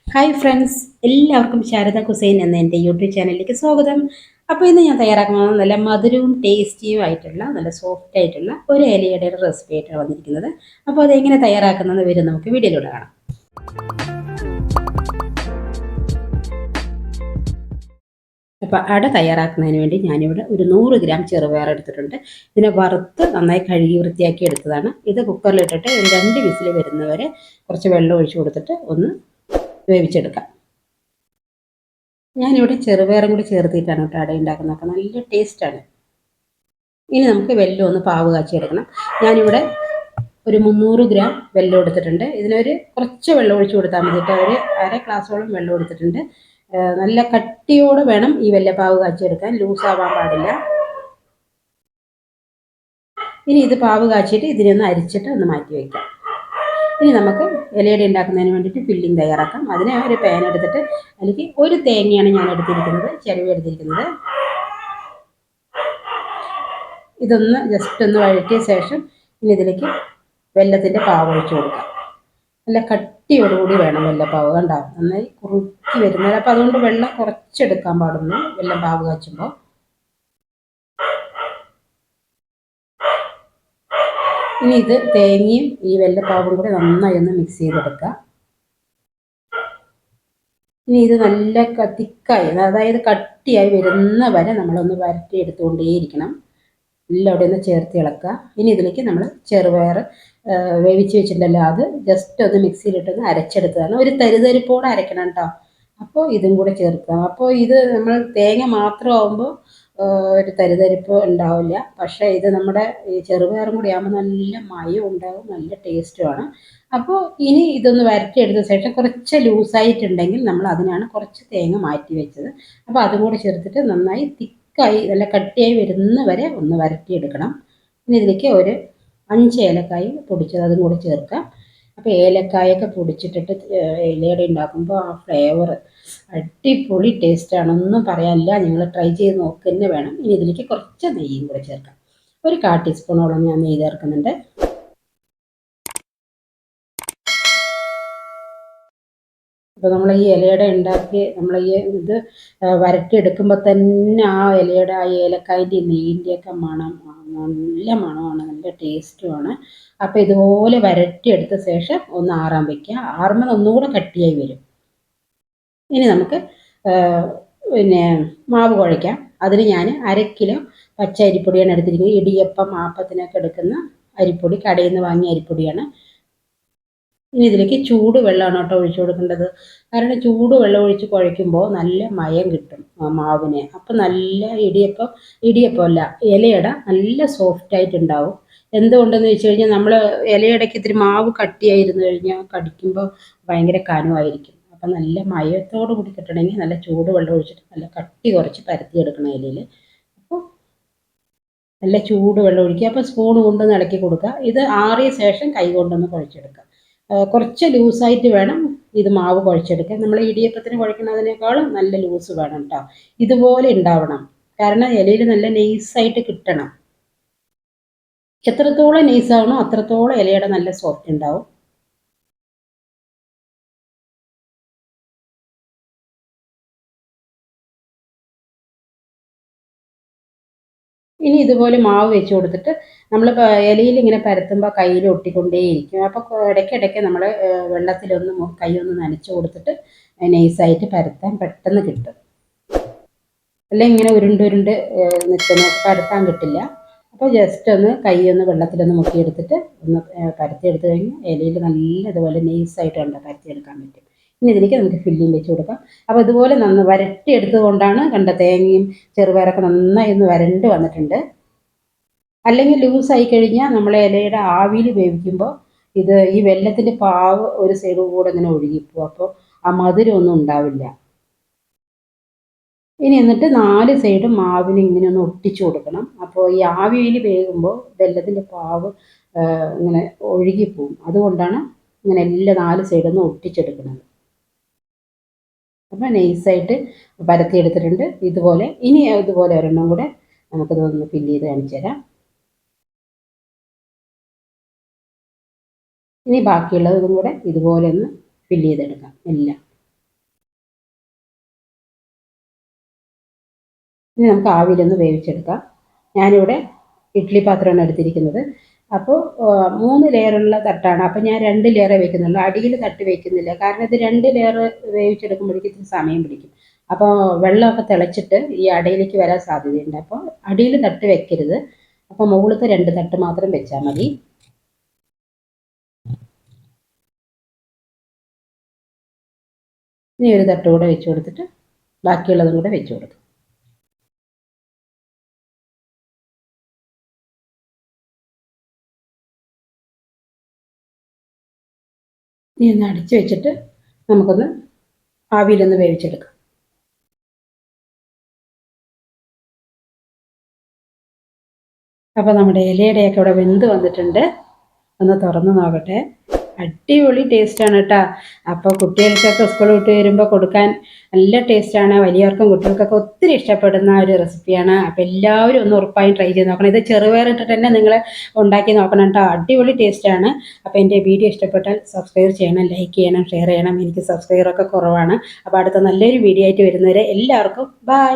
Hi friends, എല്ലാവർക്കും Sharada cuisine എന്ന എൻ്റെ യൂട്യൂബ് ചാനലിലേക്ക് സ്വാഗതം. അപ്പോൾ ഇന്ന് ഞാൻ തയ്യാറാക്കുന്നത് നല്ല മധുരവും ടേസ്റ്റിയും ആയിട്ടുള്ള നല്ല സോഫ്റ്റ് ആയിട്ടുള്ള ഒരു ഇലയുടെ റെസിപ്പി ആയിട്ടാണ് വന്നിരിക്കുന്നത്. അപ്പോൾ അതെങ്ങനെ തയ്യാറാക്കുന്നതെന്ന് വരും നമുക്ക് വീഡിയോയിലൂടെ കാണാം. അപ്പോൾ അട തയ്യാറാക്കുന്നതിന് വേണ്ടി ഞാനിവിടെ ഒരു 100 ഗ്രാം ചെറുപയർ എടുത്തിട്ടുണ്ട്. ഇതിനെ വറുത്ത് നന്നായി കഴുകി വൃത്തിയാക്കി എടുത്തതാണ്. ഇത് കുക്കറിലിട്ടിട്ട് ഒരു 2 വിസിൽ വരുന്നവരെ കുറച്ച് വെള്ളം ഒഴിച്ച് കൊടുത്തിട്ട് ഒന്ന് വേവിച്ചെടുക്കാം. ഞാനിവിടെ ചെറുപയറും കൂടി ചേർത്തിട്ടാണ് കേട്ടോ അട ഉണ്ടാക്കുന്നത്. അപ്പോൾ നല്ല ടേസ്റ്റാണ്. ഇനി നമുക്ക് വെല്ലം ഒന്ന് പാവ് കാച്ചിയെടുക്കണം. ഞാനിവിടെ ഒരു 300 ഗ്രാം വെല്ലം എടുത്തിട്ടുണ്ട്. ഇതിനൊരു കുറച്ച് വെള്ളം ഒഴിച്ച് കൊടുത്താൽ മതി കേട്ടോ. ഒരു അര ഗ്ലാസോളം വെള്ളം എടുത്തിട്ടുണ്ട്. നല്ല കട്ടിയോടെ വേണം ഈ വെല്ലപ്പാവ് കാച്ചിയെടുക്കാൻ, ലൂസാവാൻ പാടില്ല. ഇനി ഇത് പാവ് കാച്ചിയിട്ട് ഇതിനൊന്ന് അരിച്ചിട്ട് ഒന്ന് മാറ്റി വയ്ക്കാം. ഇനി നമുക്ക് ഇലയട ഉണ്ടാക്കുന്നതിന് വേണ്ടിയിട്ട് ഫില്ലിംഗ് തയ്യാറാക്കാം. അതിന് ഒരു പാൻ എടുത്തിട്ട് അതിലേക്ക് ഒരു തേങ്ങയാണ് ഞാൻ എടുത്തിരിക്കുന്നത്, ചിരവി എടുത്തിരിക്കുന്നത്. ഇതൊന്ന് ജസ്റ്റ് ഒന്ന് വഴറ്റിയ ശേഷം ഇനി ഇതിലേക്ക് വെല്ലത്തിൻ്റെ പാവ് ഒഴിച്ച് കൊടുക്കാം. നല്ല കട്ടിയോടുകൂടി വേണം വെല്ലപ്പാവ്, കണ്ടോ നന്നായി കുറുക്കി വരുന്നത്. അപ്പോൾ അതുകൊണ്ട് വെള്ളം കുറച്ചെടുക്കാൻ പാടുള്ളൂ വെല്ലം പാവ് കാച്ചുമ്പോൾ. ഇനി ഇത് തേങ്ങയും ഈ വെല്ലപ്പാവും കൂടെ നന്നായി ഒന്ന് മിക്സ് ചെയ്തെടുക്കുക. ഇനി ഇത് നല്ല തിക്കായി, അതായത് കട്ടിയായി വരുന്ന വരെ നമ്മളൊന്ന് വരട്ടി എടുത്തുകൊണ്ടേയിരിക്കണം. എല്ലാം അവിടെ ഒന്ന് ചേർത്ത് ഇളക്കുക. ഇനി ഇതിലേക്ക് നമ്മൾ ചെറുപയർ വേവിച്ച് വെച്ചിട്ടുണ്ടല്ലോ, അത് ജസ്റ്റ് ഒന്ന് മിക്സിയിലിട്ടൊന്ന് അരച്ചെടുത്തതാണ്. ഒരു തരിതരിപ്പോടെ അരക്കണം കേട്ടോ. അപ്പോൾ ഇതും കൂടെ ചേർക്കുക. അപ്പോൾ ഇത് നമ്മൾ തേങ്ങ മാത്രമാകുമ്പോൾ ഒരു തരിതരിപ്പ് ഉണ്ടാവില്ല. പക്ഷേ ഇത് നമ്മുടെ ഈ ചെറുപയറും കൂടി ആകുമ്പോൾ നല്ല മയം ഉണ്ടാകും, നല്ല ടേസ്റ്റുമാണ്. അപ്പോൾ ഇനി ഇതൊന്ന് വരട്ടിയെടുത്ത ശേഷം കുറച്ച് ലൂസായിട്ടുണ്ടെങ്കിൽ നമ്മൾ അതിനാണ് കുറച്ച് തേങ്ങ മാറ്റി വെച്ചത്. അപ്പോൾ അതും കൂടെ ചേർത്തിട്ട് നന്നായി തിക്കായി നല്ല കട്ടിയായി വരുന്ന വരെ ഒന്ന് വരട്ടിയെടുക്കണം. ഇനി ഇതിലേക്ക് ഒരു 5 ഏലക്കായി പൊടിച്ചത് അതും കൂടി ചേർക്കാം. അപ്പോൾ ഏലക്കായൊക്കെ പൊടിച്ചിട്ടിട്ട് ഇലയട ഉണ്ടാക്കുമ്പോൾ ആ ഫ്ലേവർ അടിപൊളി ടേസ്റ്റാണ്, ഒന്നും പറയാനില്ല. നിങ്ങൾ ട്രൈ ചെയ്ത് നോക്കുക തന്നെ വേണം. ഇനി ഇതിലേക്ക് കുറച്ച് നെയ്യും കൂടെ ചേർക്കാം. ഒരു 1/4 ടീസ്പൂണോളം ഞാൻ നെയ്യ് ചേർക്കുന്നുണ്ട്. അപ്പോൾ നമ്മൾ ഈ ഇലയട ഉണ്ടാക്കി നമ്മൾ ഈ ഇത് വരട്ടിയെടുക്കുമ്പോൾ തന്നെ ആ ഇലയുടെ ആ ഏലക്കായൻ്റെ നെയ്യിൻ്റെയൊക്കെ മണം നല്ല മണമാണ്, നല്ല ടേസ്റ്റുമാണ്. അപ്പോൾ ഇതുപോലെ വരട്ടിയെടുത്ത ശേഷം ഒന്ന് ആറാൻ വയ്ക്കുക. ആറുമ്പോൾ ഒന്നുകൂടെ കട്ടിയായി വരും. ഇനി നമുക്ക് പിന്നെ മാവ് കുഴയ്ക്കാം. അതിന് ഞാൻ 1/2 കിലോ പച്ച അരിപ്പൊടിയാണ് എടുത്തിരിക്കുന്നത്. ഇടിയപ്പം ആപ്പത്തിനൊക്കെ എടുക്കുന്ന അരിപ്പൊടി, കടയിൽ നിന്ന് വാങ്ങിയ അരിപ്പൊടിയാണ്. ഇനി ഇതിലേക്ക് ചൂട് വെള്ളമാണ് കേട്ടോ ഒഴിച്ചു കൊടുക്കേണ്ടത്. കാരണം ചൂട് വെള്ളം ഒഴിച്ച് കുഴയ്ക്കുമ്പോൾ നല്ല മയം കിട്ടും മാവിന്. അപ്പം നല്ല ഇടിയപ്പമല്ല ഇലയട നല്ല സോഫ്റ്റായിട്ടുണ്ടാവും. എന്തുകൊണ്ടെന്ന് വെച്ച് കഴിഞ്ഞാൽ നമ്മൾ ഇലയടയ്ക്ക് ഇത്തിരി മാവ് കട്ടിയായിരുന്നു കഴിഞ്ഞാൽ കടിക്കുമ്പോൾ ഭയങ്കര കനമായിരിക്കും. അപ്പം നല്ല മയത്തോടു കൂടി കിട്ടണമെങ്കിൽ നല്ല ചൂട് വെള്ളം ഒഴിച്ചിട്ട് നല്ല കട്ടി കുറച്ച് പരത്തിയെടുക്കണം ഇലയിൽ. അപ്പോൾ നല്ല ചൂട് വെള്ളം ഒഴിക്കുക. അപ്പോൾ സ്പൂൺ കൊണ്ടൊന്ന് ഇളക്കി കൊടുക്കുക. ഇത് ആറിയ ശേഷം കൈ കൊണ്ടൊന്ന് കുഴച്ചെടുക്കുക. കുറച്ച് ലൂസായിട്ട് വേണം ഇത് മാവ് കുഴച്ചെടുക്കാൻ. നമ്മൾ ഇടിയപ്പത്തിന് കുഴക്കുന്നതിനേക്കാളും നല്ല ലൂസ് വേണം കേട്ടോ. ഇതുപോലെ ഉണ്ടാവണം, കാരണം ഇലയിൽ നല്ല നൈസായിട്ട് കിട്ടണം. എത്രത്തോളം നൈസാവണോ അത്രത്തോളം ഇലയുടെ നല്ല സോഫ്റ്റ് ഉണ്ടാവും. ഇനി ഇതുപോലെ മാവ് വെച്ച് കൊടുത്തിട്ട് നമ്മൾ ഇലയിൽ ഇങ്ങനെ പരത്തുമ്പോൾ കയ്യിൽ ഒട്ടിക്കൊണ്ടേയിരിക്കും. അപ്പോൾ ഇടയ്ക്കിടയ്ക്ക് നമ്മൾ വെള്ളത്തിലൊന്ന് കൈയൊന്ന് നനച്ച് കൊടുത്തിട്ട് നൈസായിട്ട് പരത്താൻ പെട്ടെന്ന് കിട്ടും. അല്ലെങ്കിൽ ഇങ്ങനെ ഉരുണ്ട് നിൽക്കുന്ന പരത്താൻ കിട്ടില്ല. അപ്പോൾ ജസ്റ്റ് ഒന്ന് കൈ ഒന്ന് വെള്ളത്തിലൊന്ന് മുക്കിയെടുത്തിട്ട് ഒന്ന് പരത്തിയെടുത്ത് കഴിഞ്ഞാൽ ഇലയിൽ നല്ല ഇതുപോലെ നൈസായിട്ട് കണ്ടോ പരത്തിയെടുക്കാൻ പറ്റും. ഇനി ഇതിലേക്ക് നമുക്ക് ഫില്ലിങ് വെച്ച് കൊടുക്കാം. അപ്പോൾ ഇതുപോലെ വരട്ടിയെടുത്തത് കൊണ്ടാണ് കണ്ട തേങ്ങയും ചെറുപയറൊക്കെ നന്നായി ഒന്ന് വരണ്ട് വന്നിട്ടുണ്ട്. അല്ലെങ്കിൽ ലൂസായി കഴിഞ്ഞാൽ നമ്മൾ ഇലയുടെ ആവിയിൽ വേവിക്കുമ്പോൾ ഈ വെല്ലത്തിൻ്റെ പാവ് ഒരു സൈഡ് കൂടെ ഇങ്ങനെ ഒഴുകിപ്പോവും. അപ്പോൾ ആ മധുരം ഒന്നും ഉണ്ടാവില്ല. ഇനി എന്നിട്ട് 4 സൈഡും മാവിന് ഇങ്ങനെ ഒന്ന് ഒട്ടിച്ചു കൊടുക്കണം. അപ്പോൾ ഈ ആവിയിൽ വേകുമ്പോൾ വെല്ലത്തിൻ്റെ പാവ് ഇങ്ങനെ ഒഴുകിപ്പോവും. അതുകൊണ്ടാണ് ഇങ്ങനെ എല്ലാ 4 സൈഡൊന്ന് ഒട്ടിച്ചെടുക്കുന്നത്. അപ്പോൾ നൈസായിട്ട് പരത്തിയെടുത്തിട്ടുണ്ട്. ഇനി ഇതുപോലെ ഒരെണ്ണം കൂടെ നമുക്കിതൊന്ന് ഫില്ല് ചെയ്ത് കാണിച്ചു തരാം. ഇനി ബാക്കിയുള്ളതും കൂടെ ഇതുപോലെ ഒന്ന് ഫില്ല് ചെയ്തെടുക്കാം എല്ലാം. ഇനി നമുക്ക് ആവിയിലൊന്ന് വേവിച്ചെടുക്കാം. ഞാനിവിടെ ഇഡ്ഡലി പാത്രമാണ് എടുത്തിരിക്കുന്നത്. അപ്പോൾ 3 ലെയറുള്ള തട്ടാണ്. അപ്പോൾ ഞാൻ 2 ലെയറേ വെക്കുന്നുള്ളൂ. അടിയിൽ തട്ട് വെക്കുന്നില്ല. കാരണം ഇത് 2 ലെയർ വേവിച്ചെടുക്കുമ്പോഴേക്കും ഇത്തിരി സമയം പിടിക്കും. അപ്പോൾ വെള്ളമൊക്കെ തിളച്ചിട്ട് ഈ അടിയിലേക്ക് വരാൻ സാധ്യതയുണ്ട്. അപ്പോൾ അടിയിൽ തട്ട് വെക്കരുത്. അപ്പോൾ മുകളിലത്തെ 2 തട്ട് മാത്രം വെച്ചാൽ മതി. ഇനി ഒരു തട്ട് കൂടെ വെച്ച് കൊടുത്തിട്ട് ബാക്കിയുള്ളതും കൂടെ വെച്ച് കൊടുക്കും. ഇനി ഒന്ന് അടിച്ച് വെച്ചിട്ട് നമുക്കൊന്ന് ആവിയിലൊന്ന് വേവിച്ചെടുക്കാം. അപ്പോൾ നമ്മുടെ ഇലയുടെയൊക്കെ ഇവിടെ വെന്ത് വന്നിട്ടുണ്ട്. ഒന്ന് തുറന്ന് നോക്കട്ടെ. അടിപൊളി ടേസ്റ്റാണ് കേട്ടോ. അപ്പോൾ കുട്ടികൾക്കൊക്കെ സ്കൂൾ വിട്ട് വരുമ്പോൾ കൊടുക്കാൻ നല്ല ടേസ്റ്റാണ്. വലിയവർക്കും കുട്ടികൾക്കൊക്കെ ഒത്തിരി ഇഷ്ടപ്പെടുന്ന ഒരു റെസിപ്പിയാണ്. അപ്പോൾ എല്ലാവരും ഒന്ന് ഉറപ്പായും ട്രൈ ചെയ്ത് നോക്കണം. ഇത് ചെറുപയർ ഇട്ടിട്ട് തന്നെ നിങ്ങൾ ഉണ്ടാക്കി നോക്കണം കേട്ടോ. അടിപൊളി ടേസ്റ്റാണ്. അപ്പോൾ എൻ്റെ വീഡിയോ ഇഷ്ടപ്പെട്ടാൽ സബ്സ്ക്രൈബ് ചെയ്യണം, ലൈക്ക് ചെയ്യണം, ഷെയർ ചെയ്യണം. എനിക്ക് സബ്സ്ക്രൈബറൊക്കെ കുറവാണ്. അപ്പോൾ അടുത്ത നല്ലൊരു വീഡിയോ ആയിട്ട് വരുന്നവരെ എല്ലാവർക്കും ബൈ.